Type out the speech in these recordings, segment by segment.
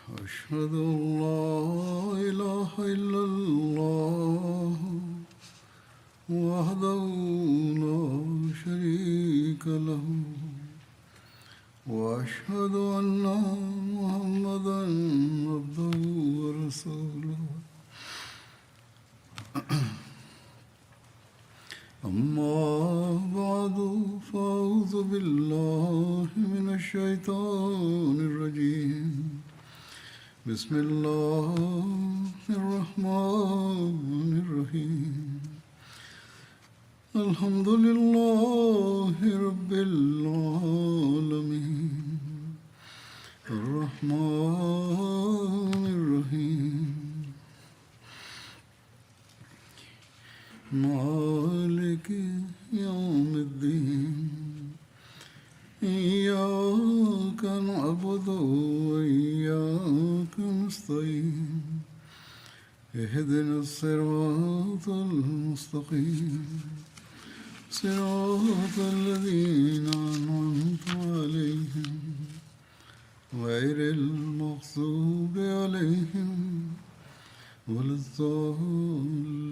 أشهد أن لا إله إلا الله وحده لا شريك له وأشهد أن محمدا عبده ورسوله أما بعد فأعوذ بالله من الشيطان الرجيم بسم الله الرحمن الرحيم الحمد لله رب العالمين الرحمن الرحيم مالك يوم الدين إياك نعبد وإياك نستعين اهدنا الصراط المستقيم صراط الذين أنعمت عليهم غير المغضوب عليهم ولا الضالين.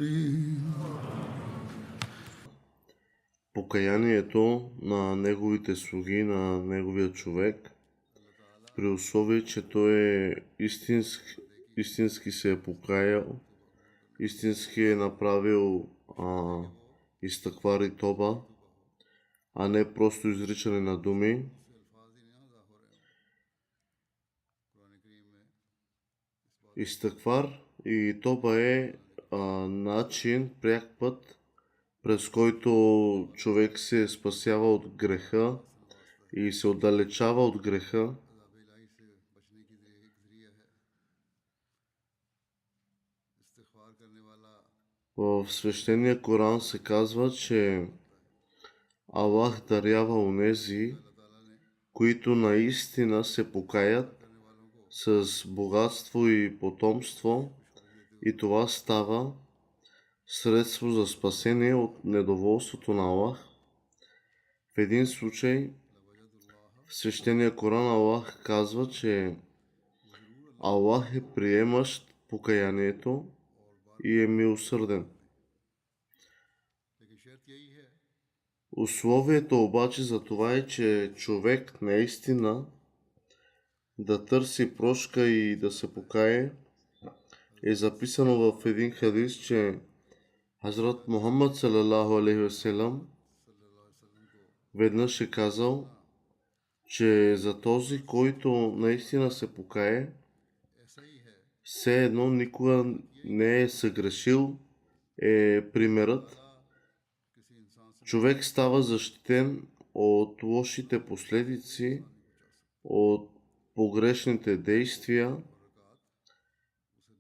Покаянието на неговите слуги, на неговия човек, при условие, че той е истински се е покаял, истински е направил изтъквар и тоба, а не просто изричане на думи. Изтъквар и тоба е начин, пряк път, през който човек се спасява от греха и се отдалечава от греха. В свещения Коран се казва, че Аллах дарява онези, които наистина се покаят с богатство и потомство, и това става средство за спасение от недоволството на Аллах. В един случай в свещения Коран Аллах казва, че Аллах е приемащ покаянието и е милосърден. Условието обаче за това е, че човек наистина да търси прошка и да се покае. Е записано в един хадис, че Хазрат Мухаммад салалаху алейхи васелам веднъж е казал, че за този, който наистина се покае, все едно никога не е съгрешил, е примерът. Човек става защитен от лошите последици, от погрешните действия.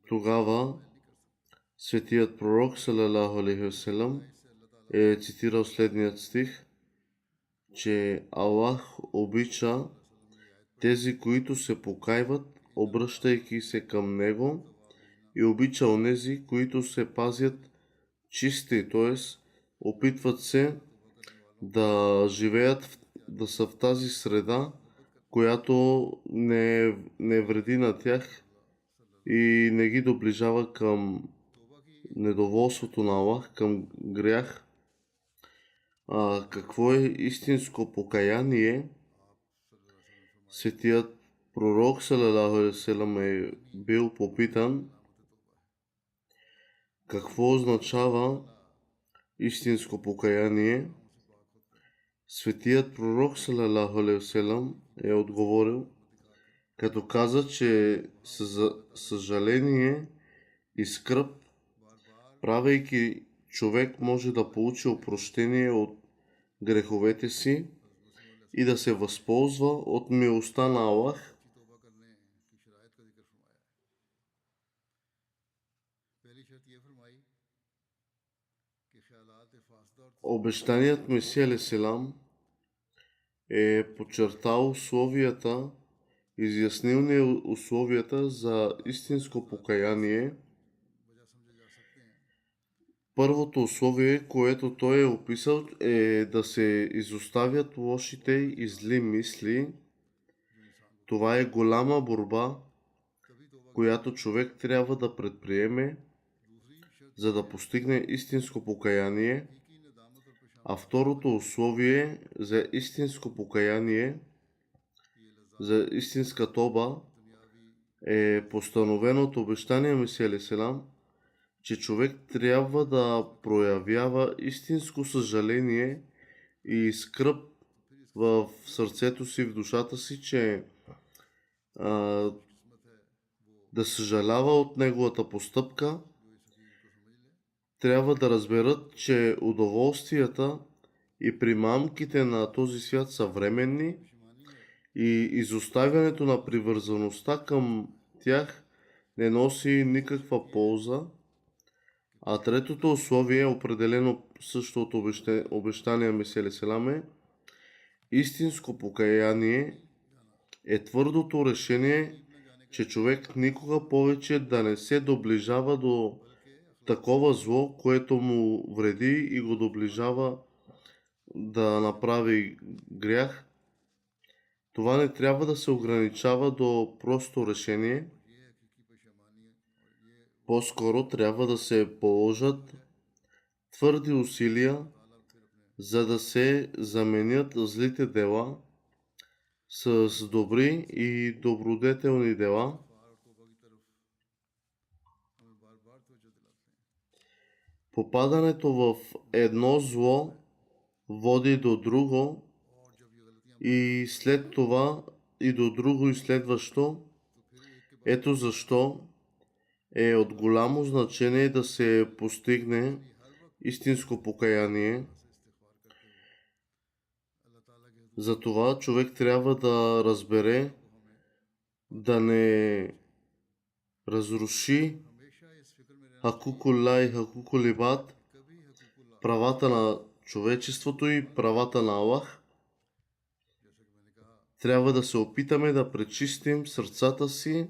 Тогава светият пророк салалаху алейхи васелам е цитирал следният стих, че Аллах обича тези, които се покайват, обръщайки се към Него, и обича онези, които се пазят чисти, т.е. опитват се да живеят, да са в тази среда, която не вреди на тях и не ги доближава към недоволството на Аллах, към грях. Какво е истинско покаяние? Светият пророк салалаху алейхи васелам е бил попитан какво означава истинско покаяние. Светият пророк салалаху алейхи васелам е отговорил, като каза, че съжаление и скръб, правейки, човек може да получи опрощение от греховете си и да се възползва от милостта на Аллах. Обещаният Месия алейхиссалам е подчертал условията, изяснил ни условията за истинско покаяние. Първото условие, което той е описал, е да се изоставят лошите и зли мисли. Това е голяма борба, която човек трябва да предприеме, за да постигне истинско покаяние, а второто условие за истинско покаяние, за истинска тоба, е постановено от обещания Месия алейхиссалам, че човек трябва да проявява истинско съжаление и скръб в сърцето си, в душата си, че да съжалява от неговата постъпка. Трябва да разберат, че удоволствията и примамките на този свят са временни и изоставянето на привързаността към тях не носи никаква полза. А третото условие, определено също от обещания Месия алейхиссалам, е истинско покаяние е твърдото решение, че човек никога повече да не се доближава до такова зло, което му вреди и го доближава да направи грях. Това не трябва да се ограничава до просто решение. По-скоро трябва да се положат твърди усилия, за да се заменят злите дела с добри и добродетелни дела. Попадането в едно зло води до друго и след това и до друго и следващо. Ето защо е от голямо значение да се постигне истинско покаяние. Затова човек трябва да разбере, да не разруши хакукулла и хакукулибат, правата на човечеството и правата на Аллах. Трябва да се опитаме да пречистим сърцата си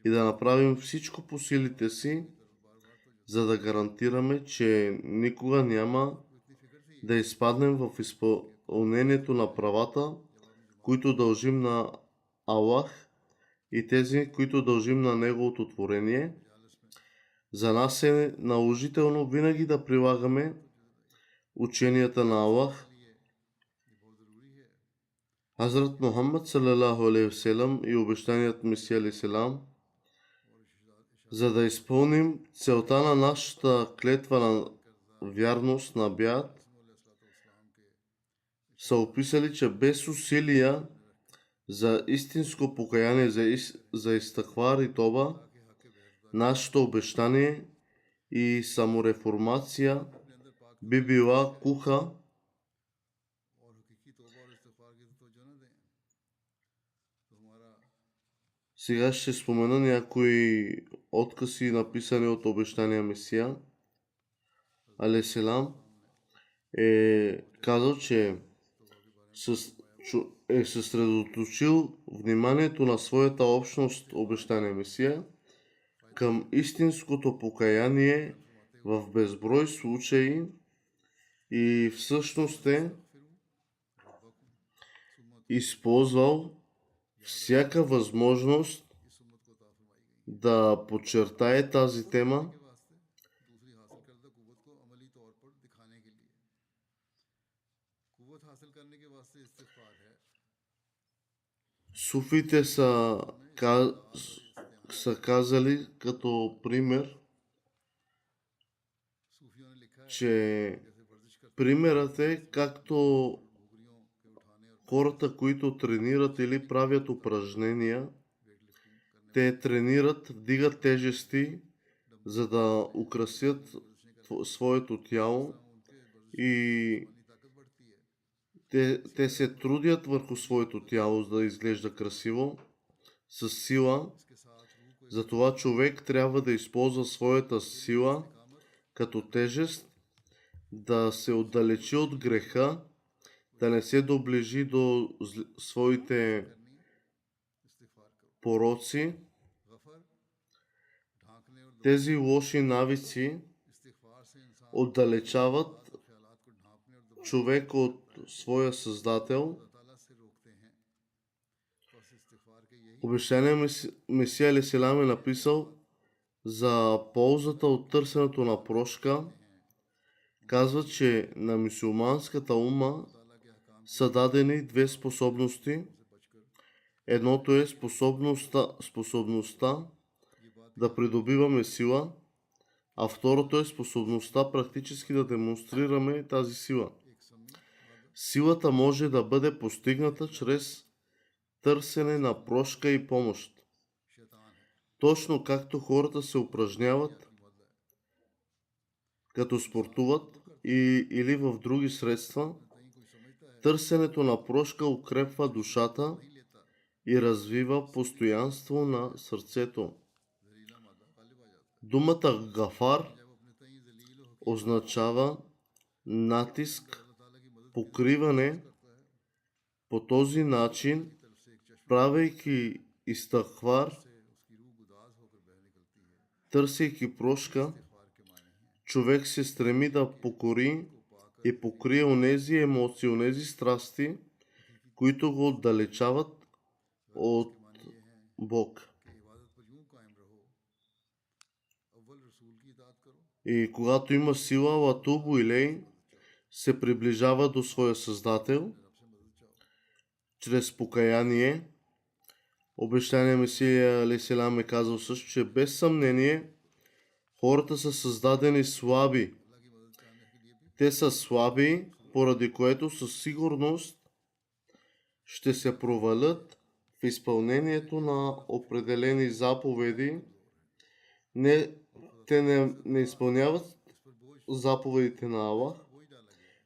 и да направим всичко по силите си, за да гарантираме, че никога няма да изпаднем в изпълнението на правата, които дължим на Аллах и тези, които дължим на Неговото творение. За нас е наложително винаги да прилагаме ученията на Аллах. Хазрат Мухаммад салалаху алейхи васелам и обещаният Месия алейхиссалам, за да изпълним целта на нашата клетва на вярност на бят, са описали, че без усилия за истинско покаяние, за истихфар и тоба, нашето обещание и самореформация би била куха. Сега ще спомена някои откази, написани от обещания Месия алейхиссалам. Е казал, че е съсредоточил вниманието на своята общност, обещания Месия, към истинското покаяние в безброй случаи и всъщност е използвал всяка възможност да подчертае тази тема. Суфите са казали като пример, че примерът е както хората, които тренират или правят упражнения, те тренират, вдигат тежести, за да украсят своето тяло и те се трудят върху своето тяло, за да изглежда красиво, с сила. Затова човек трябва да използва своята сила като тежест, да се отдалечи от греха, да не се доближи до своите пороци. Тези лоши навици отдалечават човек от своя Създател. Обещания Месия Алейхиссалам е написал за ползата от търсенето на прошка. Казва, че на мюсюлманската ума са дадени две способности. Едното е способността да придобиваме сила, а второто е способността практически да демонстрираме тази сила. Силата може да бъде постигната чрез търсене на прошка и помощ. Точно както хората се упражняват, като спортуват или в други средства, търсенето на прошка укрепва душата и развива постоянство на сърцето. Думата гафар означава натиск, покриване. По този начин, правейки истагфар, търсейки прошка, човек се стреми да покори и покрие онези емоции, онези страсти, които го отдалечават от Бог. И когато има сила, латубу илей, се приближава до своя Създател чрез покаяние. Обещания Месия Алейхиссалам е казал също, че без съмнение хората са създадени слаби. Те са слаби, поради което със сигурност ще се провалят в изпълнението на определени заповеди. Те не изпълняват заповедите на Аллах,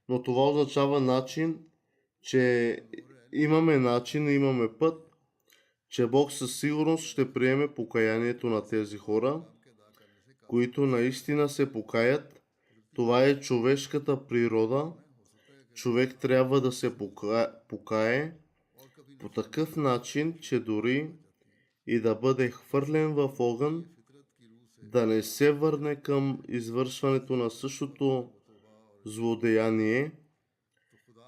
но това означава начин, че имаме път, че Бог със сигурност ще приеме покаянието на тези хора, които наистина се покаят. Това е човешката природа. Човек трябва да се покае по такъв начин, че дори и да бъде хвърлен в огън, да не се върне към извършването на същото злодеяние.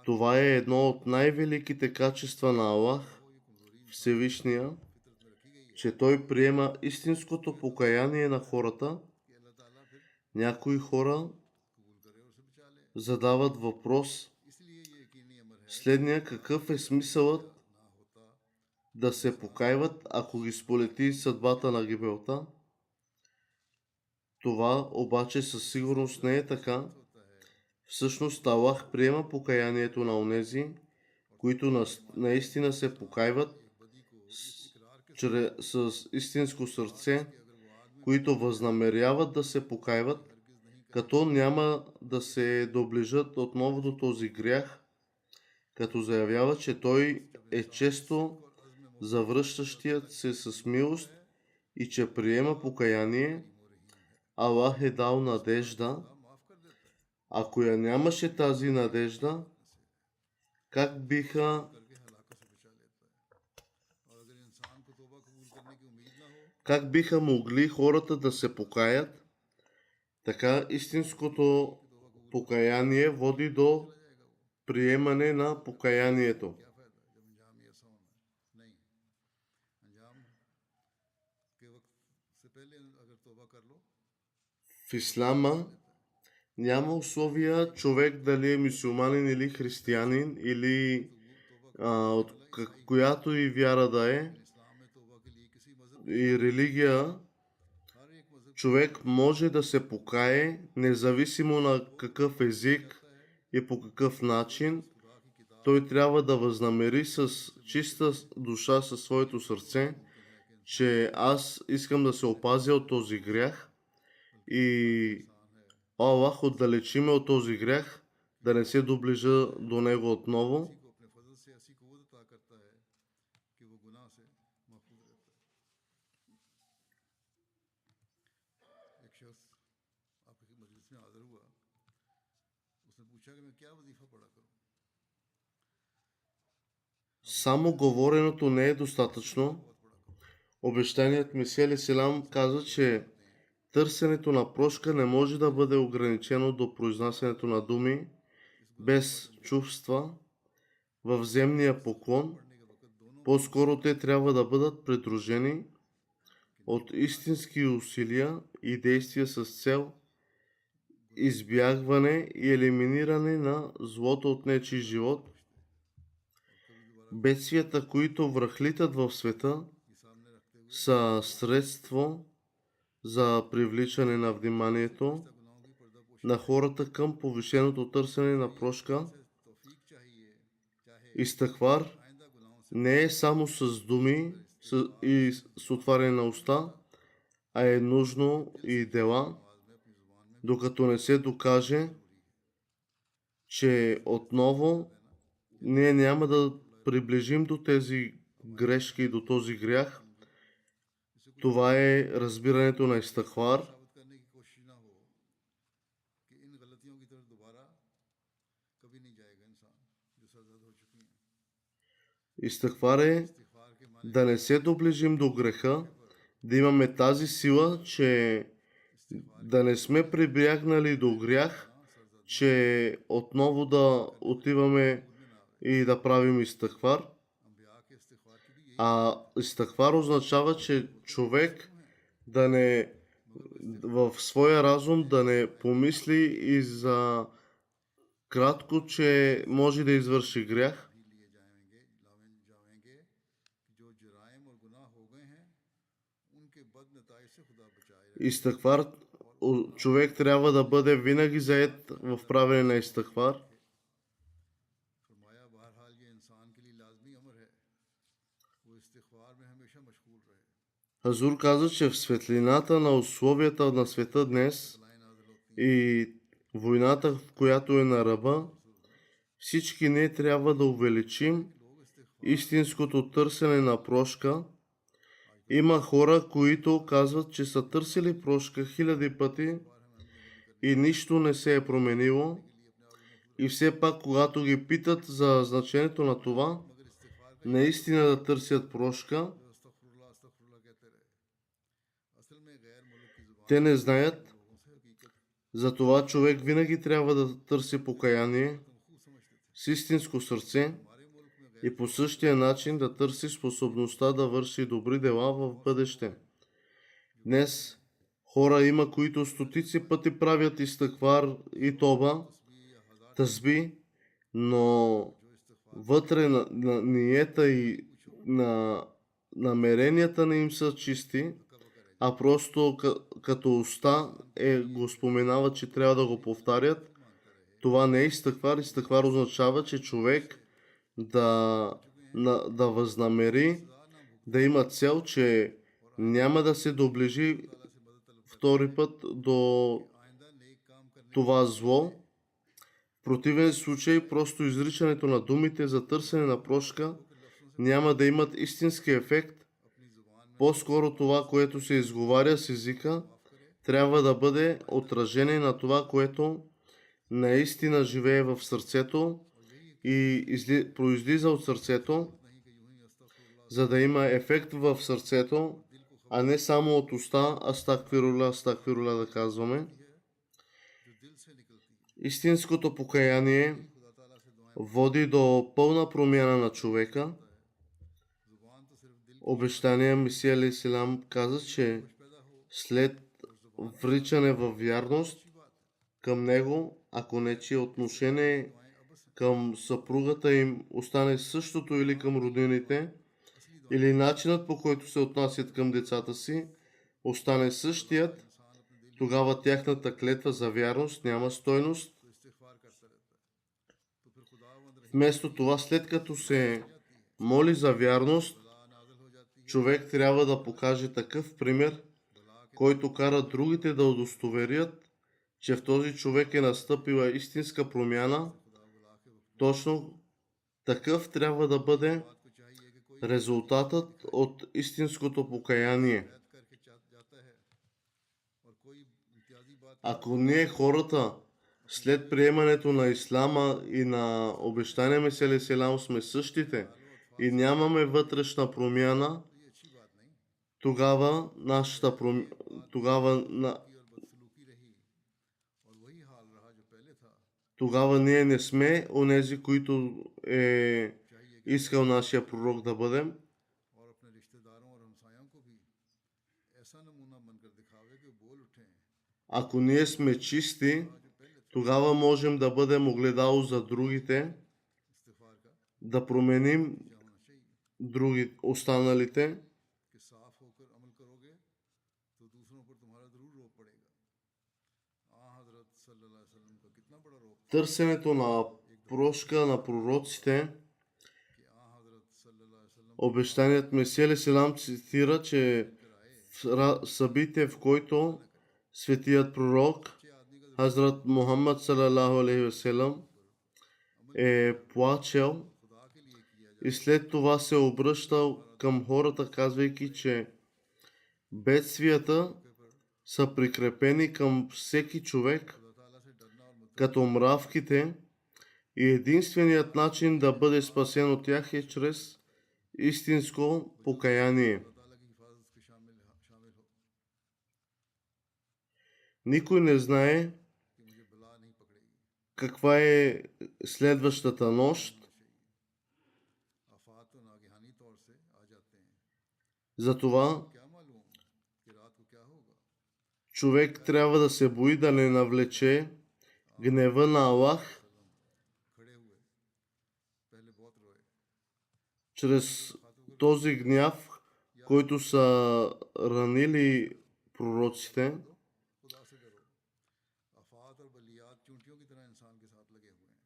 Това е едно от най-великите качества на Аллах, Всевишния, че Той приема истинското покаяние на хората. Някои хора задават въпрос следния: какъв е смисълът да се покайват, ако ги сполети съдбата на гибелта? Това обаче със сигурност не е така. Всъщност Аллах приема покаянието на онези, които наистина се покайват с истинско сърце, които възнамеряват да се покайват, като няма да се доближат отново до този грях, като заявява, че той е често завръщащият се с милост и че приема покаяние. Аллах е дал надежда. Ако я нямаше тази надежда, как биха могли хората да се покаят? Така истинското покаяние води до приемане на покаянието. В ислама няма условия човек дали е мюсюлманин или християнин или от която и вяра да е и религия, човек може да се покае независимо на какъв език и по какъв начин. Той трябва да възнамери с чиста душа, със своето сърце, че аз искам да се опазя от този грях и Аллах, отдалечи ме от този грях, да не се доближа до него отново. Само говореното не е достатъчно. Обещаният Месия Алейхиссалам каза, че търсенето на прошка не може да бъде ограничено до произнасянето на думи без чувства. В земния поклон По-скоро те трябва да бъдат придружени от истински усилия и действия с цел избягване и елиминиране на злото от нечий живот. Бедствията, които връхлитат в света, са средство за привличане на вниманието на хората към повишеното търсене на прошка. Истихфар не е само с думи и с отваряне на уста, а е нужно и дела, докато не се докаже, че отново ние няма да приближим до тези грешки и до този грях. Това е разбирането на истихфар. Истихфар е да не се доближим до греха, да имаме тази сила, че да не сме прибягнали до грях, че отново да отиваме и да правим истихфар. А истихфар означава, че човек да не в своя разум да не помисли и за кратко, че може да извърши грях. Истихфар, човек трябва да бъде винаги заед в правене на истихфар. Хазур каза, че в светлината на условията на света днес и войната, в която е на ръба, всички ние трябва да увеличим истинското търсене на прошка. Има хора, които казват, че са търсили прошка 1000 пъти и нищо не се е променило. И все пак, когато ги питат за значението на това, наистина да търсят прошка, те не знаят. Затова човек винаги трябва да търси покаяние с истинско сърце и по същия начин да търси способността да върши добри дела в бъдеще. Днес хора има, които стотици пъти правят истихфар и тоба, тазби, но вътре на ниета и на намеренията не им са чисти, а просто като уста го споменават, че трябва да го повтарят. Това не е истихфар. Истихфар означава, че човек да възнамери, да има цел, че няма да се доближи втори път до това зло. В противен случай, просто изричането на думите за търсене на прошка няма да имат истински ефект. По-скоро това, което се изговаря с езика, трябва да бъде отражение на това, което наистина живее в сърцето и произлиза от сърцето, за да има ефект в сърцето, а не само от уста астагфирула да казваме. Истинското покаяние води до пълна промяна на човека. Обещания Месия алейхиссалам каза, че след вричане във вярност към него, ако нечие отношение към съпругата им остане същото или към роднините, или начинът, по който се отнасят към децата си, остане същият, тогава тяхната клетва за вярност няма стойност. Вместо това, след като се моли за вярност, човек трябва да покаже такъв пример, който кара другите да удостоверят, че в този човек е настъпила истинска промяна. Точно такъв трябва да бъде резултатът от истинското покаяние. Ако ние хората след приемането на ислама и на обещания Месия алейхиссалам сме същите и нямаме вътрешна промяна, тогава ние не сме онези, които искал нашия пророк да бъдем. और अपने रिश्तेदारों और हमसायों को भी ऐसा नमूना बनकर दिखावे कि बोल उठें। Ако ние сме чисти, тогава можем да бъдем огледало за другите, इस्तिगफार का да променим क्या होना चाहिए други, останалите. कि साफ होकर अमल करोगे तो दूसरों पर तुम्हारा जरूर रोब पड़ेगा। हजरत सल्लल्लाहु अलैहि वसल्लम का कितना बड़ा रोब था Търсенето на прошка на пророците. कि हजरत सल्लल्लाहु अलैहि वसल्लम Обещаният Месия алейхиссалам цитира, че в събитие, в който светият пророк अच्छे आदमी का Хазрат Мухаммад салалаху алейхи васелам е плачел खुदा के लिए किया и след това се обръщал към хората, казвайки, че бедствията са прикрепени към всеки човек, खुदा ताला से डरना और मतलब като мравките, и единственият начин да бъде спасен от тях е чрез истинско покаяние. खुदा ताला की हिफाजत के शामिल शामिल हो Никой не знае कि मुझे बला नहीं पकड़ेगी। каква е следващата нощ, आफात तो नागहानी तौर से आ जाते हैं। затова क्या मालूम कि रात को क्या होगा। човек трябва да се бои да не навлече гнева на Аллах खड़े हुए पहले बहुत रोए। чрез този гняв, който са ранили пророците. खुदा से डरो। आफात और बलियात चूंटियों की तरह इंसान के साथ लगे हुए हैं।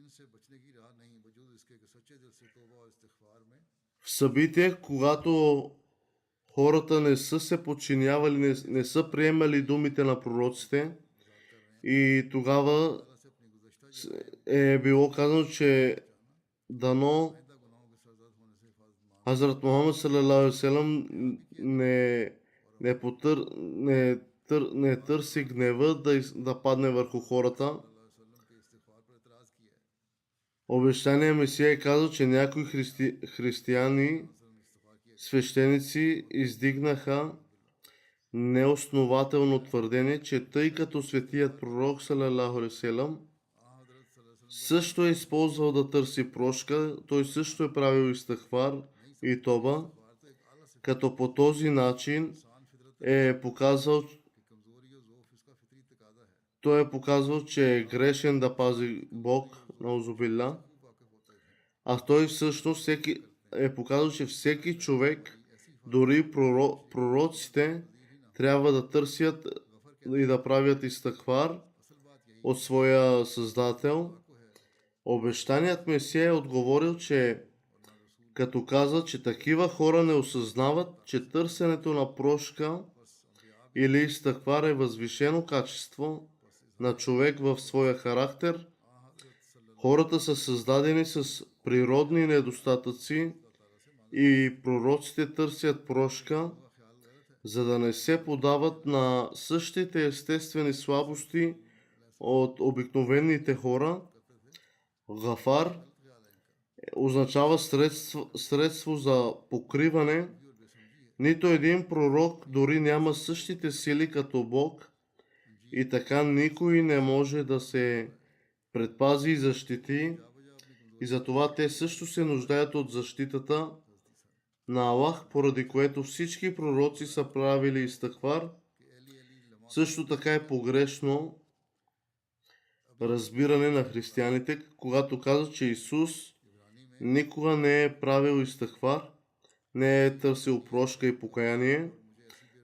इनसे बचने की राह नहीं वजूद इसके कि सच्चे दिल से तौबा और इस्तिगफार में В събитие, когато хората не са се подчинявали, не са приемали думите на пророците, и тогава अल्लाह से अपनी गुज़श्ता е било казано, че дано गुनाहों के सरजद होने से हिफाजत मांग Хазрат Мухаммад салалаху алейхи васелам не търси гнева да падне върху хората. वसल्लम के इस्तिगफार पर एतराज़ किया है। Обещания Месия е казал, че някои християни, свещеници, издигнаха неоснователно твърдение, че тъй като светият пророк салалаху алейхи васелам също е използвал да търси прошка, той също е правил истигфар и тоба, като по този начин е показал, कमजोरी और ज़ोफ इसका फितरी तकाजा है। той е показвал, че е грешен да пази Бог, наузубилла, वाकिफ होता है а той всъщност е показал, че всеки човек, дори пророците, трябва да търсят и да правят истигфар от своя Създател. Обещаният Месия е отговорил, че като каза, че такива хора не осъзнават, че търсенето на прошка или истигфар е възвишено качество на човек в своя характер. Хората са създадени с природни недостатъци и пророците търсят прошка, за да не се подават на същите естествени слабости от обикновените хора. Гафар означава средство за покриване. Нито един пророк дори няма същите сили като Бог и така никой не може да се предпази и защити, и затова те също се нуждаят от защитата на Аллах, поради което всички пророци са правили истигфар. Също така е погрешно разбиране на християните, когато казват, че Исус никога не е правил истигфар, не е търсил прошка и покаяние,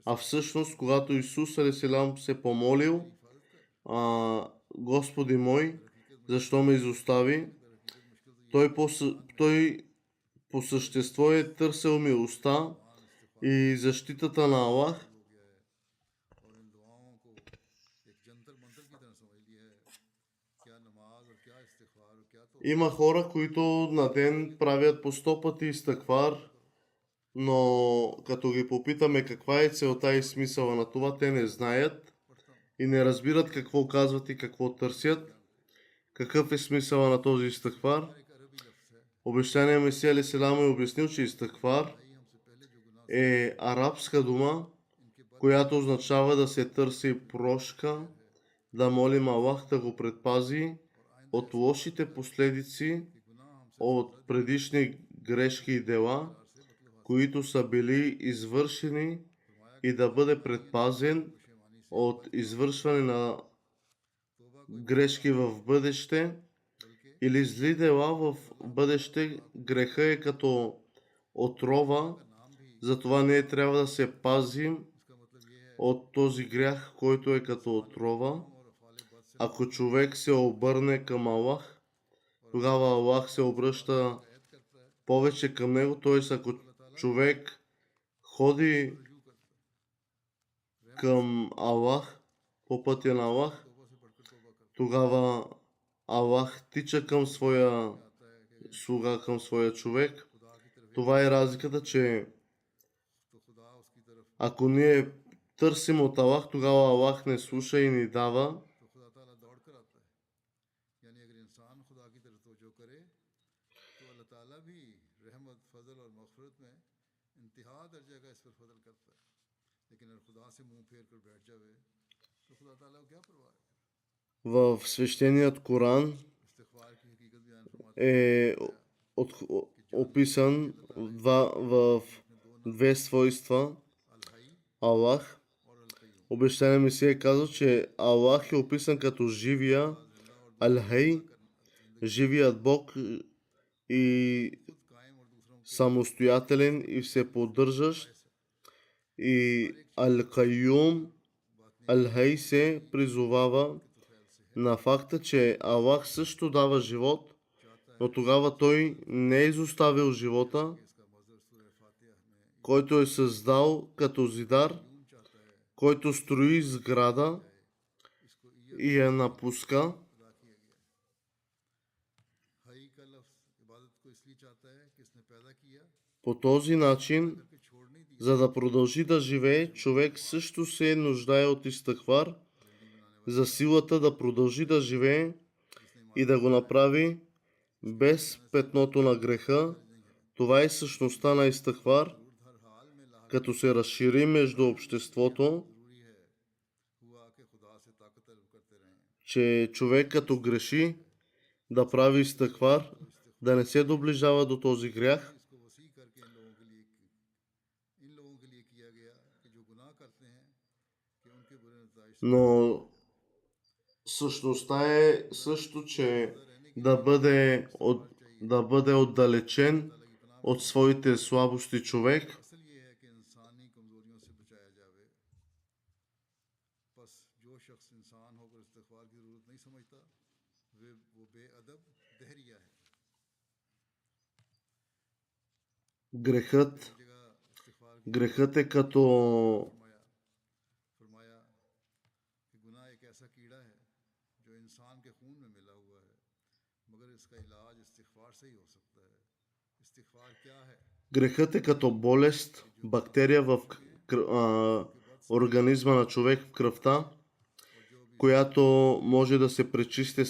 а всъщност, когато Исус алейхиссалам се помолил, Господи мой, защо ме изостави, той по същество е търсил милостта и защитата на Аллах. और इन दुआओं को एक जंतर मंतर की तरह समझ लिया है। क्या नमाज और क्या इस्तिगफार और क्या तो Има хора, които на ден правят по 100 пъти истигфар, но като ги попитаме каква е целта и смисъла на това, те не знаят и не разбират какво казват и какво търсят. Какъв е смисъла на този истигфар? Обещания Месия алейхиссалам е обяснил, че истигфар е арабска дума, която означава да се търси прошка, да молим Аллах да го предпази от лошите последици от предишни грешки и дела, които са били извършени, и да бъде предпазен от извършване на грешки в бъдеще или зли дела в бъдеще. Греха е като отрова, затова ние трябва да се пазим от този грях, който е като отрова. Ако човек се обърне към Аллах, тогава Аллах се обръща повече към него. Т.е. ако човек ходи към Аллах, по пътя на Аллах, тогава Аллах тича към своя слуга, към своя човек. Това е разликата, че ако ние търсим от Аллах, тогава Аллах не слуша и ни дава. В свещеният Коран е описан в две свойства Аллах. Обещания Месия казва, че Аллах е описан като живия Ал-Хай, живият Бог и самостоятелен и всеподдържащ, и Ал-Кайюм, Ал-Хай се призовава на факта, че Аллах също дава живот, но тогава той не е изоставил живота, който е създал като зидар, който строи сграда и я напуска. По този начин, за да продължи да живее, човек също се нуждае от истигфар за силата да продължи да живее и да го направи без петното на греха. Това е същността на истигфар, като се разшири между обществото, че човек като греши да прави истигфар, да не се доближава до този грях. Но същността е също, че да бъде отдалечен от своите слабости човек. Грехът е като болест, бактерия в организма на човек, в кръвта, която може да се пречисти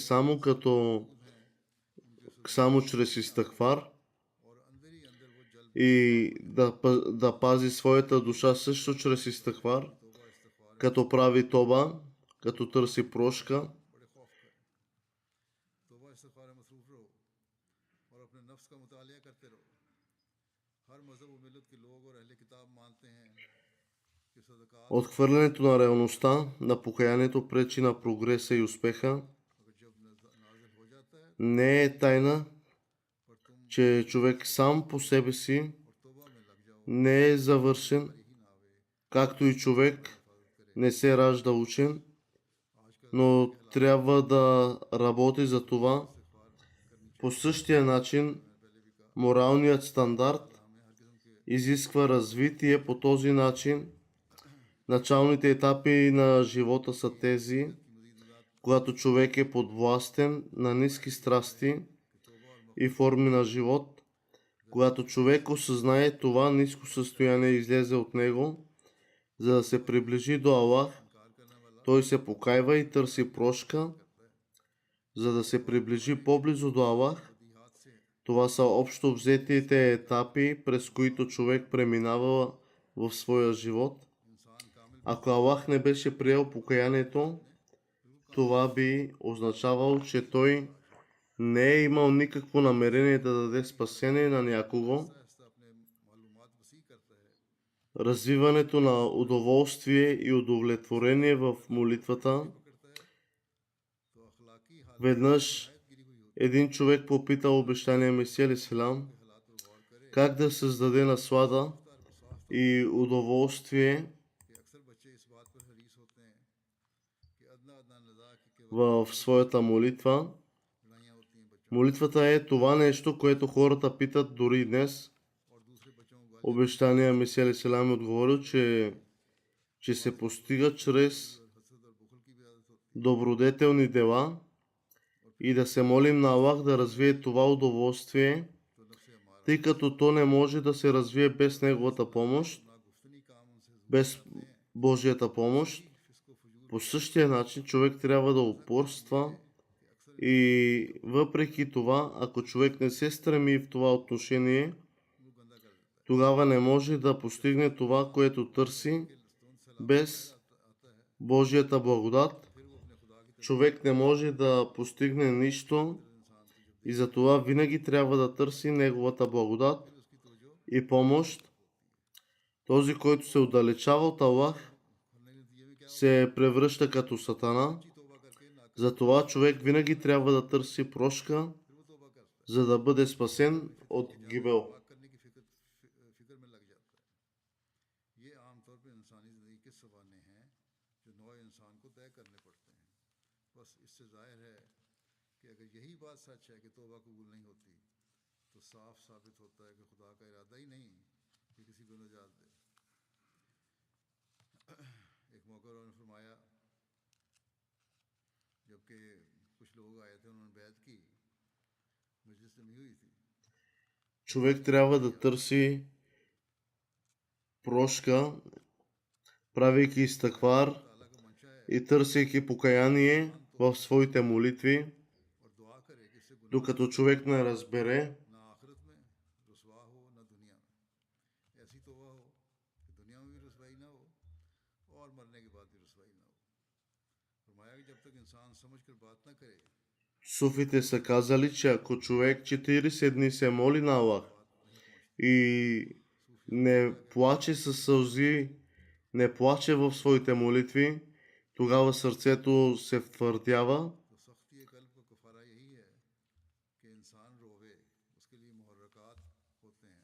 само чрез истигфар и да пази своята душа също чрез истигфар, като прави тоба, като търси прошка. Отхвърлянето на реалността на покаянието пречи на прогреса и успеха. Не е тайна, че човек сам по себе си не е завършен, както и човек не се ражда учен, но трябва да работи за това. По същия начин, моралният стандарт изисква развитие. По този начин, началните етапи на живота са тези, когато човек е подвластен на ниски страсти и форми на живот. Когато човек осъзнае това ниско състояние и излезе от него, за да се приближи до Аллах, той се покайва и търси прошка, за да се приближи по-близо до Аллах. Това са общо взетите етапи, през които човек преминава в своя живот. Ако Аллах не беше приел покаянието, това би означавало, че той не е имал никакво намерение да даде спасение на някого, आहिस्ता अपने मालूमात वसी करता है развиването на удоволствие и удовлетворение в молитвата. पकड़ता है तो अखलाकी हालत Веднъж नहायत गिरी हुई होती един човек попита обещания Месия алейхиссалам है हालात पर गौर करे как да създаде наслада रफ्तार को साफ तौर и удоволствие कि अक्सर बच्चे इस बात पर हरीस होते हैं कि अदना अदना नज़ा के в своята молитва. लड़ाइयाँ होती हैं बच्चों Молитвата е това нещо, което хората питат дори и днес. और दूसरे बच्चों को गालियाँ Обещания Месия алейхиссалам е отговорил, че се постига чрез हसद और बुखल की भी आदत होती добродетелни дела и да се молим на Аллах да развие това удоволствие, है तो नफ्स हमारा тъй като то не може да се развие без Неговата помощ, ना गुफ्तनी काम उनसे без Божията помощ. फिस्को फजूल По същия начин човек трябва да упорства и въпреки това, ако човек не се стреми в това отношение, को गंदा कर देता है тогава не може да постигне това, което търси कि लस्तों सलाम без आता है Божията благодат. फिर वो अपने खुदा की Човек не може да постигне нищо इंसान से जब и затова винаги трябва да търси Неговата благодат उसकी तवज्जो и помощ. Този, който се отдалечава от Аллах, फलने के नतीजे में क्या се превръща като сатана. होती तौबा करके ना Затова човек винаги трябва да търси прошка, फिर वो तौबा करता है за да бъде спасен от гибел. पाक करने की फिक्र में लग जाता है ये आमतौर पर इंसानी जिंदगी के सवाने हैं जो नौ इंसान को तय करने पड़ते हैं बस इससे जाहिर है कि अगर यही बात सच है कि तौबा कबूल नहीं होती तो साफ साबित होता है कि खुदा का इरादा ही नहीं कि किसी को नजात दे एक मौका उन्होंने फरमाया जबकि कुछ लोग आए थे उन्होंने बैत की मजलिस जमी हुई थी Човек трябва да търси прошка, правейки изтъквар ताला का मंशा है и търсейки покаяние в своите молитви, और दुआ करे कि इससे गुनाह докато човек не разбере, ना आखिरत में रुसवा हो ना दुनिया में ऐसी तौबा हो कि दुनिया में भी रुसवाई ना हो और मरने के बाद भी रुसवाई ना हो फरमाया कि जब तक इंसान समझ कर बात ना करे суфите са казали, че ако човек 40 дни се моли на Аллах и не плаче със сълзи, не плаче в своите молитви, тогава сърцето се втвърдява. तो सख्ती कल्ब का कफारा यही है कि इंसान रोवे उसके लिए मुहर्रकात होते हैं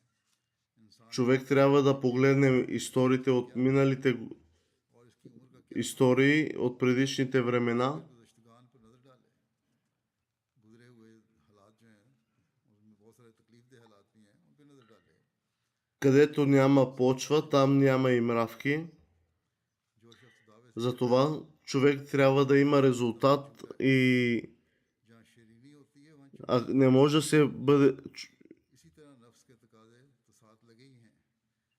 इंसान Човек трябва да погледне историите от миналите और इसकी उम्र का क्या истории от предишните времена, गुज़श्तगान पर नज़र डाले गुजरे हुए हालात जो हैं उनमें बहुत सारे तकलीफ दे हालात भी हैं उन पर नज़र डाले където няма почва, там няма и мравки. जो शख्स दावे Затова човек трябва да има резултат и जहाँ शरीनी होती है वहाँ не може да се бъде... इसी तरह नफ्स के तकाजे तो साथ लगे ही हैं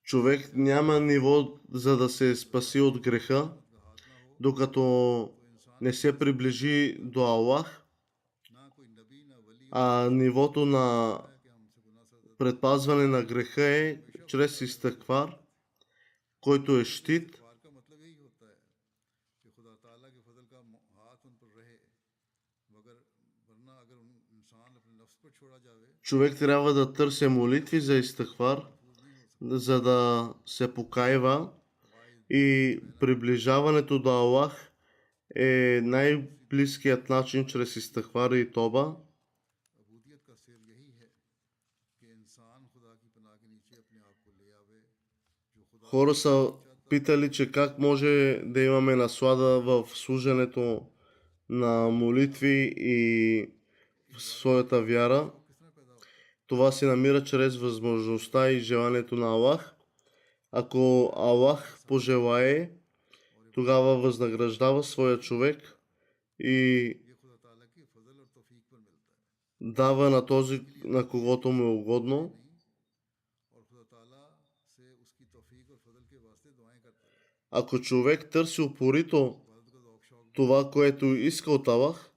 Човек няма ниво за да се спаси от греха, का हाथ ना हो докато не се приближи до Аллах, ना कोई नबी ना वली а нивото на है कि हमसे गुनाह सजा предпазване на греха е чрез изтъквар, който е щит. इस्तग़फ़ार का मतलब यही होता है कि खुदा ताला के फजल का हाथ उन पर रहे मगर वरना अगर उन इंसान अपने नफ्स पर छोड़ा जावे Човек трябва да търси молитви за изтъквар, за да се покайва, и приближаването до Аллах е най-близкият начин чрез изтъквар и тоба. अबूदियत का सिर यही है कि इंसान खुदा की पनाह के नीचे अपने आप को ले आवे जो खुदा Хора са питали, че как може да имаме наслада в служенето на молитви и в своята вяра. किस तरह पैदा होता है Това се намира чрез възможността и желанието на Аллах. Ако Аллах пожелае, тогава възнаграждава своя човек и ये खुदा ताला की फजल और तौफीक पर मिलता है дава на този, на когото му е угодно. और खुदा ताला से उसकी तौफीक और फजल के वास्ते दुआएं करता है Ако човек търси упорито इबादत का ज़ौक़ शौक़ това, което иска от Аллах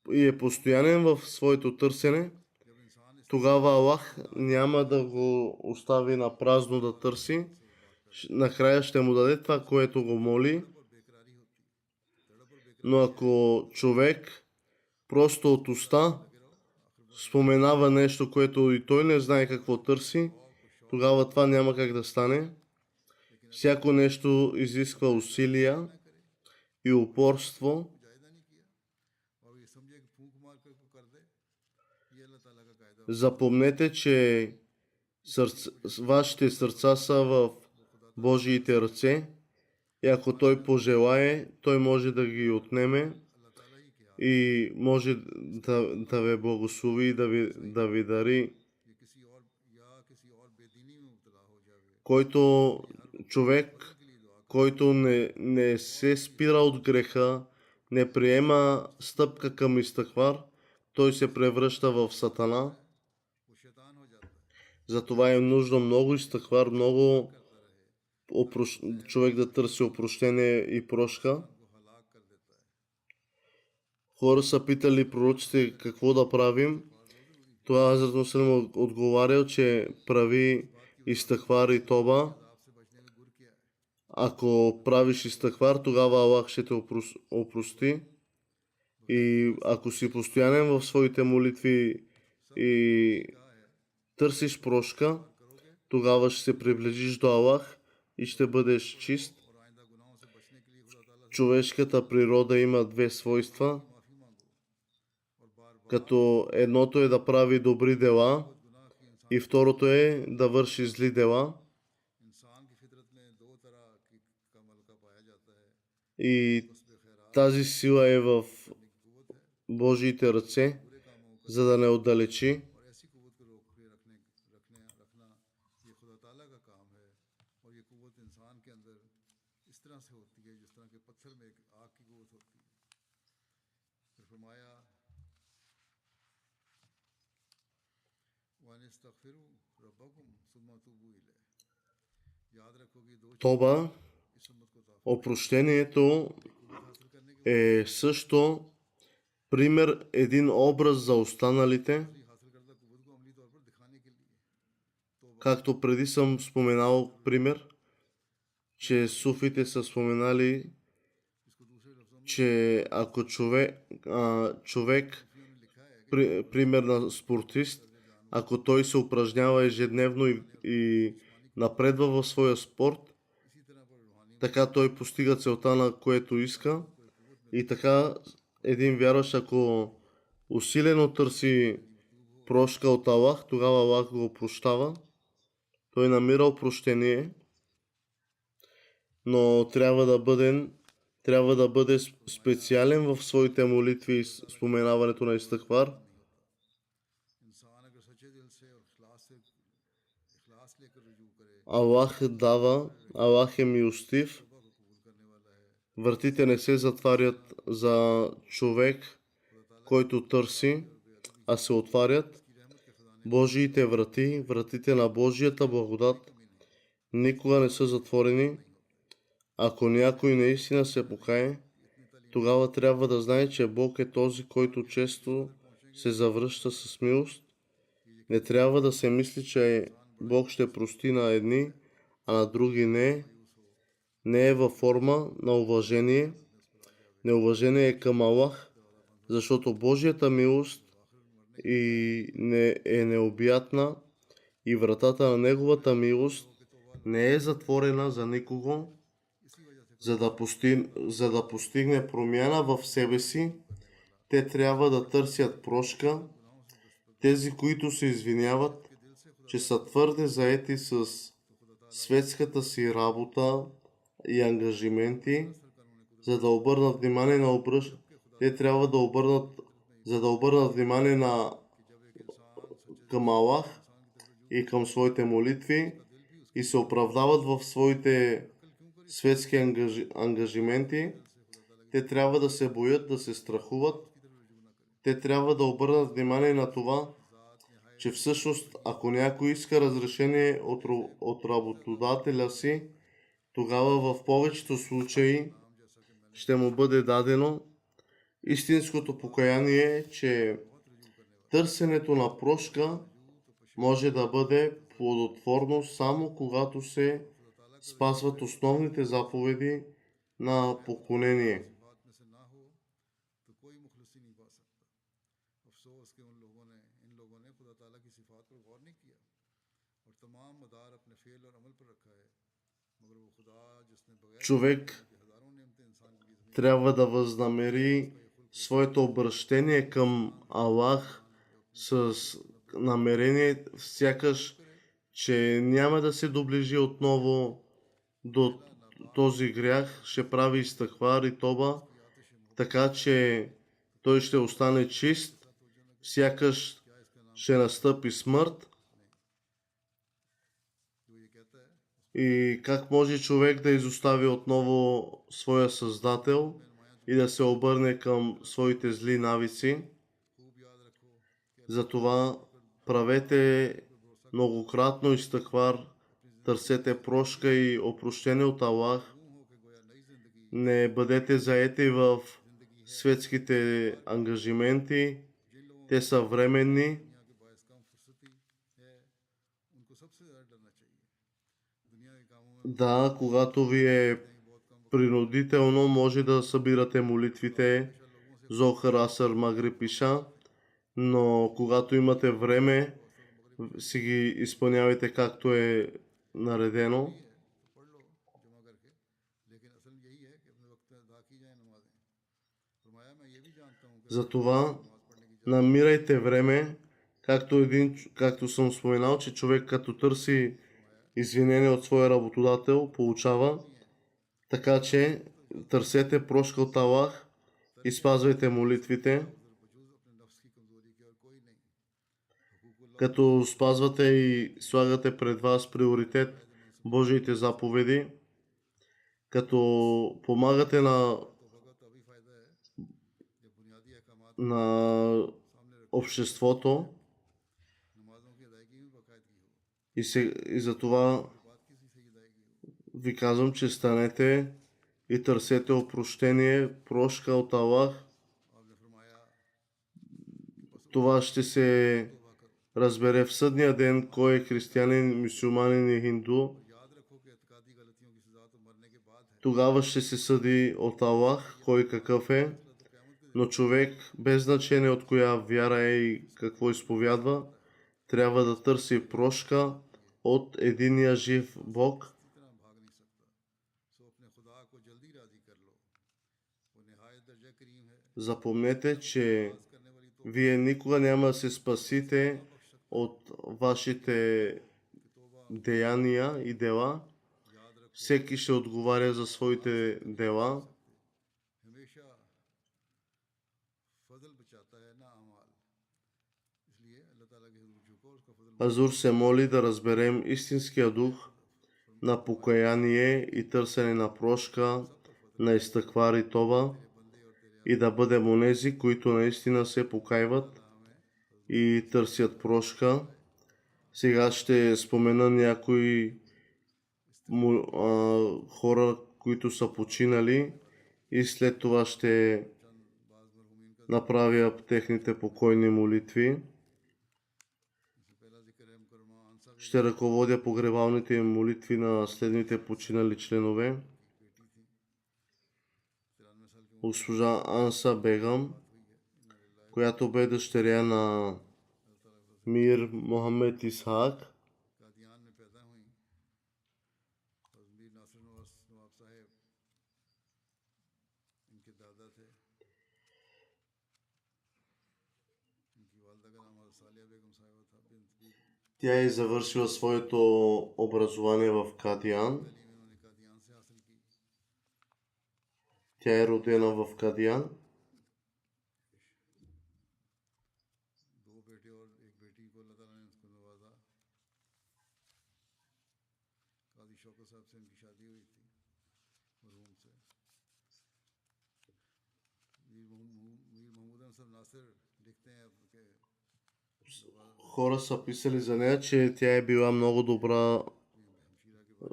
и е постоянен в своето търсене, जब इंसान इस тогава Аллах няма да го остави на празно да търси. Накрая ще му даде това, което го моли. और बेकरारी होती है तड़प और बेकरारी Но ако човек просто от уста споменава нещо, което и той не знае какво търси, тогава това няма как да стане. Всяко нещо изисква усилия и упорство. Запомнете, че вашите сърца са в Божиите ръце и ако Той пожелае, Той може да ги отнеме и може да ви благослови и да ви дари. Който човек, който не се спира от греха, не приема стъпка към истъквар, той се превръща в сатана. Затова е нужно много изтъквар, много човек да търси опрощение и прошка. Хора са питали пророците какво да правим. Това Хазрат Муслим отговарял, че прави изтъквар и тоба. Ако правиш изтъквар, тогава Аллах ще те опрости. И ако си постоянен в своите молитви и търсиш прошка, тогава ще се приближиш до Аллах и ще бъдеш чист. Човешката природа има две свойства, като едното е да прави добри дела и второто е да върши зли дела. И тази сила е в Божиите ръце, за да не отдалечи. Тоба, опрощението е също пример, един образ за останалите. Както преди съм споменал пример, че суфите са споменали, че ако човек, пример на спортист, ако той се упражнява ежедневно и напредва в своя спорт, така той постига целта, на което иска. И така един вярващ, ако усилено търси прошка от Аллах, тогава Аллах го прощава. Той намира опрощение, но трябва да бъде специален в своите молитви и споменаването на истъгфар. Аллах дава, Аллах е милостив. Вратите не се затварят за човек, който търси, а се отварят. Божиите врати, вратите на Божията благодат никога не са затворени. Ако някой наистина се покае, тогава трябва да знае, че Бог е този, който често се завръща с милост. Не трябва да се мисли, че Бог ще прости на едни, а на други не. Не е във форма на уважение. Неуважение е към Аллах, защото Божията милост е необятна и вратата на Неговата милост не е затворена за никого. За да постигне промяна в себе си, те трябва да търсят прошка. Тези, които се извиняват, че са твърде заети с светската си работа и ангажименти, за да обърнат внимание те трябва да обърнат внимание към Аллах и към своите молитви и се оправдават в своите светски ангажименти. Те трябва да се боят, да се страхуват. Те трябва да обърнат внимание на това, че всъщност, ако някой иска разрешение от работодателя си, тогава в повечето случаи ще му бъде дадено. Истинското покаяние е, че търсенето на прошка може да бъде плодотворно само когато се спазват основните заповеди на поклонение. човек трябва да възнамери своето обращение към Аллах с намерение, сякаш, че няма да се доближи отново до този грях, ще прави истихфар и тоба, така че той ще остане чист, сякаш ще настъпи смърт. И как може човек да изостави отново своя Създател и да се обърне към своите зли навици? Затова правете многократно истихфар, търсете прошка и опрощение от Аллах. Не бъдете заети в светските ангажименти. Те са временни. Да, когато ви е принудително, може да събирате молитвите Зохар, Асър, Магриб, Иша, но когато имате време, си ги изпълнявайте както е наредено. Затова намирайте време, както съм споменал, че човек като търси извинение от своя работодател, получава. Така че търсете прошка от Аллах и спазвайте молитвите. Като спазвате и слагате пред вас приоритет Божиите заповеди, като помагате на обществото и за това ви казвам, че станете и търсете опрощение, прошка от Аллах. Това ще се разбере в съдния ден кой е християнин, мюсюлманин и хинду. Тогава ще се съди от Аллах кой какъв е, но човек без значение от коя вяра е и какво изповядва, трябва да търси прошка от единия жив Бог. Запомнете, че вие никога няма да се спасите от вашите деяния и дела. Всеки ще отговаря за своите дела. Азур се моли да разберем истинския дух на покаяние и търсене на прошка, на истихфар и тоба, и да бъдем онези, които наистина се покайват и търсят прошка. Сега ще спомена някои хора, които са починали, и след това ще направя техните покойни молитви. Ще ръководя погребалните молитви на следните починали членове. Госпожа Анса Бегам, която бе дъщеря на Мир Мохамед Исхак. Тя е завършила своето образование в Кадиан. Тя е родена в Кадиан. Хора са писали за нея, че тя е била много добра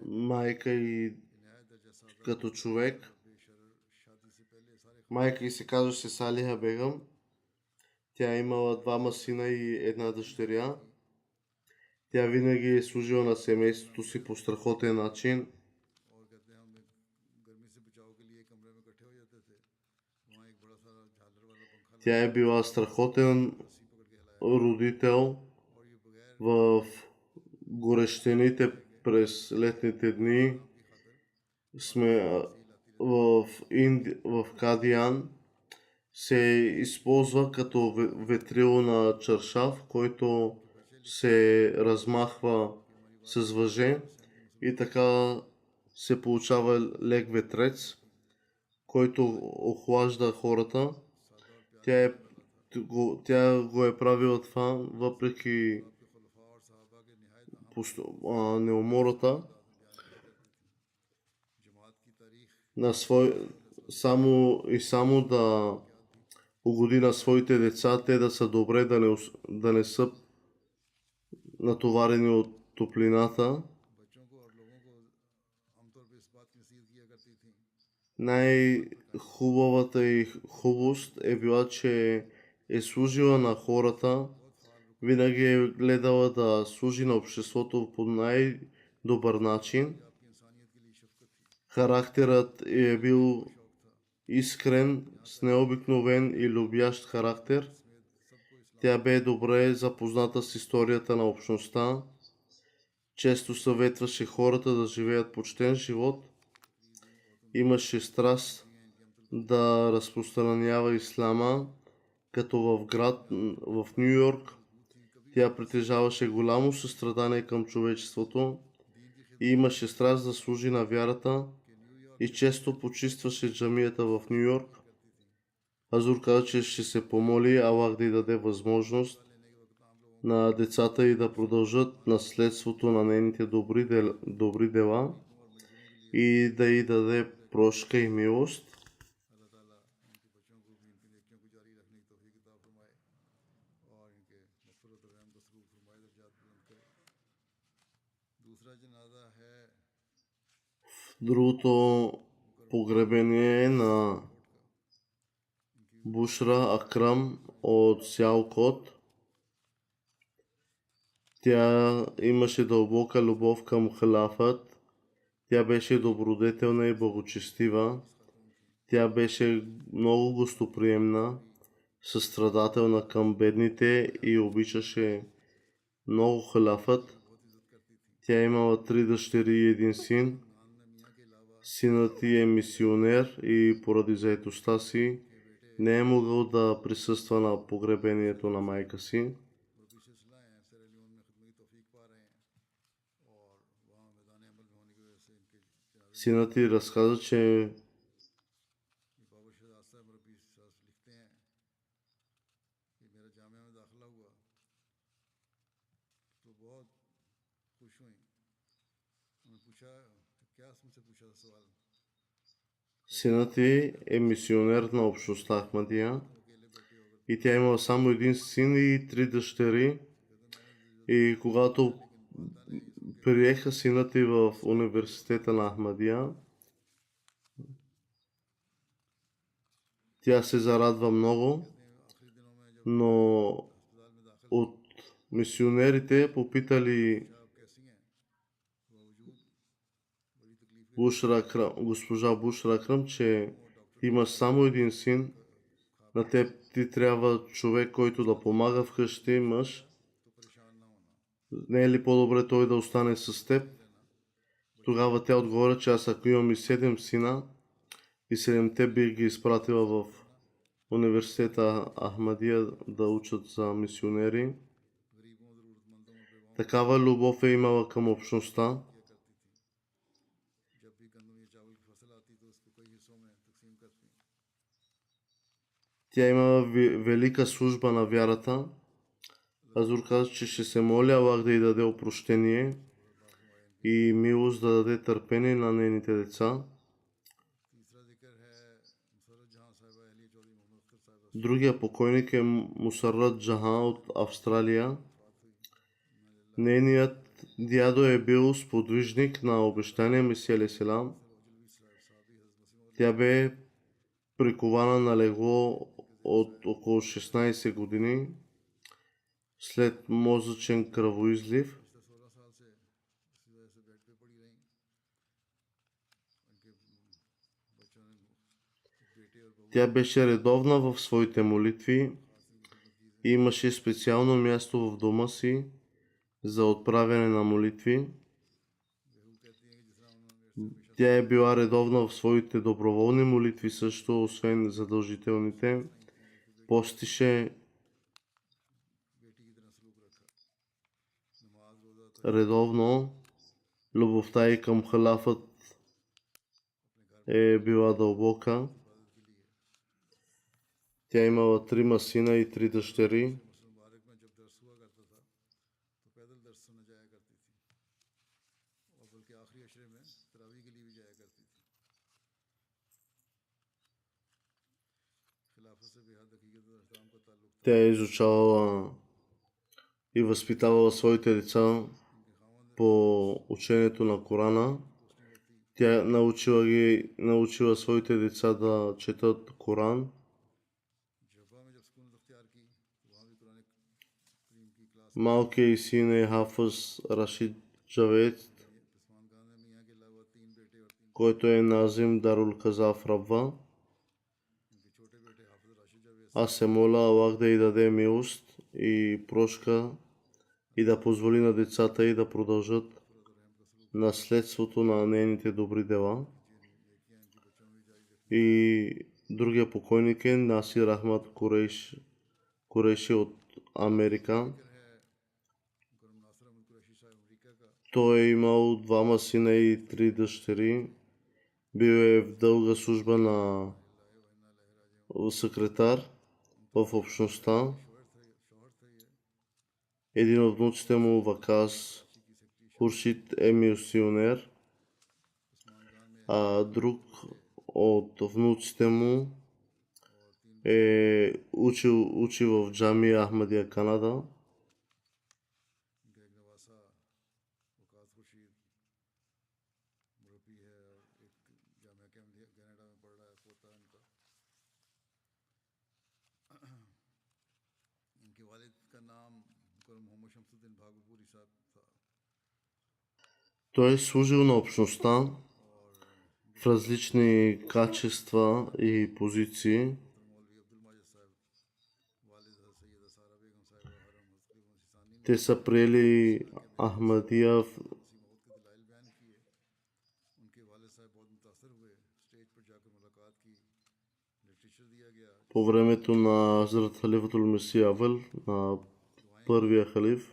майка и като човек. Майка й се казваше Салиха Бегам. Тя имала 2 сина и 1 дъщеря. Тя винаги е служила на семейството си по страхотен начин. Тя е била страхотен родител в горещените през летните дни. сме в Кадиян, се използва като ветрило на чаршаф, който се размахва с въже и така се получава лек ветрец, който охлажда хората. Тя го е правила това, въпреки неумората на само да угоди на своите деца, те да са добре, да не са натоварени от топлината. Най-хубавата и хубост е била, че е служила на хората, винаги е гледала да служи на обществото по най-добър начин. Характерът е бил искрен, с необикновен и любящ характер. Тя бе добре запозната с историята на общността. Често съветваше хората да живеят почтен живот. Имаше страст да разпространява ислама, като в град в Ню Йорк. Тя притежаваше голямо състрадание към човечеството и имаше страст да служи на вярата и често почистваше джамията в Ню Йорк. Азур каза, че ще се помоли Аллах да й даде възможност на децата и да продължат наследството на нейните добри дела и да й даде прошка и милост. Другото погребение е на Бушра Акрам от Сиалкот. Тя имаше дълбока любов към халафът. Тя беше добродетелна и благочестива. Тя беше много гостоприемна, състрадателна към бедните и обичаше много халафът. Тя имала 3 дъщери и 1 син. Синът ѝ е мисионер и поради заетостта си не е могъл да присъства на погребението на майка си. Синът ѝ разказа, че синът ѝ е мисионер на общността Ахмадия и тя имала само 1 син и 3 дъщери. И когато приеха синът ѝ в университета на Ахмадия, тя се зарадва много, но от мисионерите попитали госпожа Бушра Акрам, че имаш само 1 син, на теб ти трябва човек, който да помага вкъщи, мъж. Не е ли по-добре той да остане с теб? Тогава тя отговори, че аз ако имам и 7 сина, и 7-те бих ги изпратила в университета Ахмадия да учат за мисионери. Такава любов е имала към общността. Тя има велика служба на вярата. Азур каза, че ще се моля Аллах да й даде опрощение и милост да даде търпение на нейните деца. Другия покойник е Мусаррат Джахан от Австралия. Нейният дядо е бил сподвижник на обещания Месия алейхи селам. Тя бе прикована на легло от около 16 години след мозъчен кръвоизлив. Тя беше редовна в своите молитви и имаше специално място в дома си за отправяне на молитви. Тя е била редовна в своите доброволни молитви също, освен задължителните. Постише редовно. Любовта и към халафът е била дълбока. Тя имала 3 сина и 3 дъщери. Тя е изучавала и възпитавала своите деца по учението на Корана. Тя научила своите деца да четат Коран. Малкият син е Хафъз Рашид Джавед, който е Назим Дарул Каза в Рабва. Аз се моля Аллах да й даде милост и прошка и да позволи на децата и да продължат наследството на нейните добри дела. И другия покойник е Насир Ахмад Куреши от Америка. Той е имал 2 сина и 3 дъщери. Бил е в дълга служба на секретар в общността. Един от внуците му, Вакас Хуршид, е мисионер, а друг от внуците му е учи в Джамия Ахмадия, Канада. Той е служил на общността в различни качества и позиции. Те са приели Ахмадия по времето на Хазрат Халифатул Месия Авъл, на първия халиф.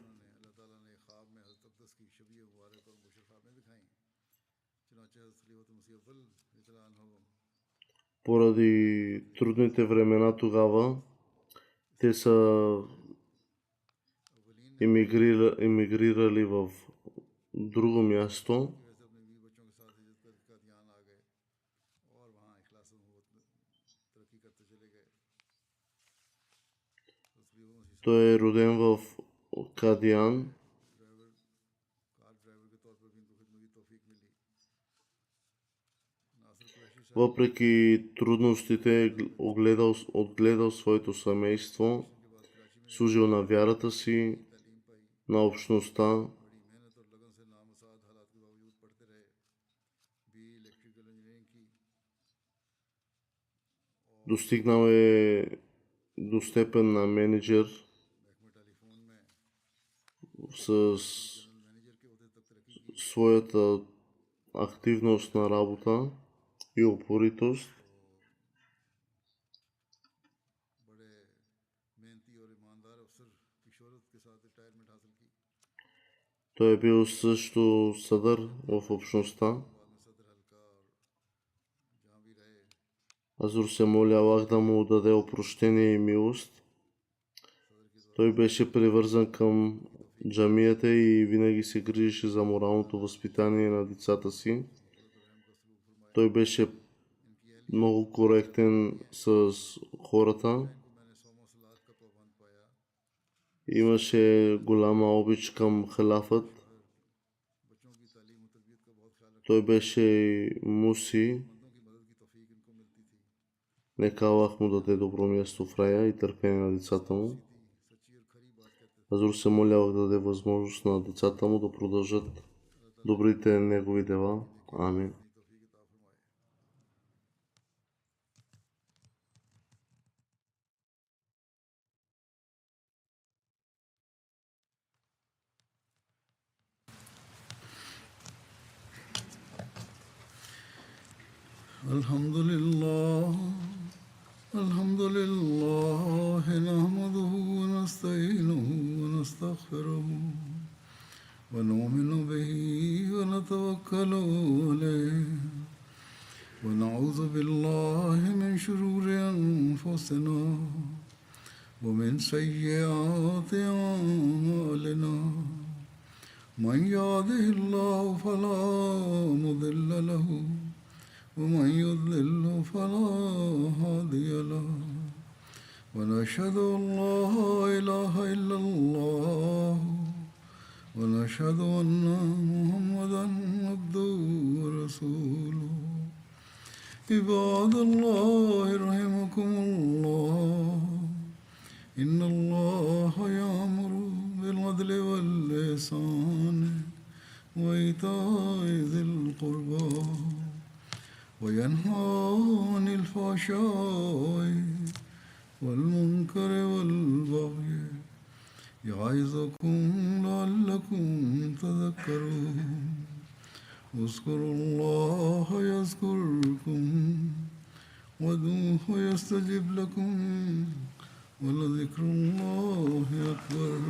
Поради трудните времена тогава, те са емигрирали в друго място. Той е роден в Кадиан. Въпреки трудностите, отгледал своето семейство, служил на вярата си, на общността. Достигнал е до степен на менеджер с своята активност на работа и упоритост. Той е бил също съдър в общността. Азур се моля Аллах да му даде опрощение и милост. Той беше привързан към джамията и винаги се грижеше за моралното възпитание на децата си. Той беше много коректен с хората. Имаше голяма обич към халафът. Той беше муси. Нека Аллах му даде добро място в рая и търпение на децата му. Азур се моля Аллах да даде възможност на децата му да продължат добрите негови дела. Амин. الحمد لله نحمده ونستعينه ونستغفره ونؤمن به ونتوكل عليه ونعوذ بالله من شرور أنفسنا ومن سيئات أعمالنا من يهده الله فلا مضل له ومن يضلل فلا هادي له ونشهد أن لا إله إلا الله ونشهد أن محمدا عبده ورسوله عباد الله رحمكم الله إن الله يأمر بالعدل والإحسان وإيتاء ذي القربى وينهى عن الفحشاء والمنكر والبغي يعظكم لعلكم تذكرون اذكروا الله يذكركم وادعوه يستجب لكم ولذكر الله أكبر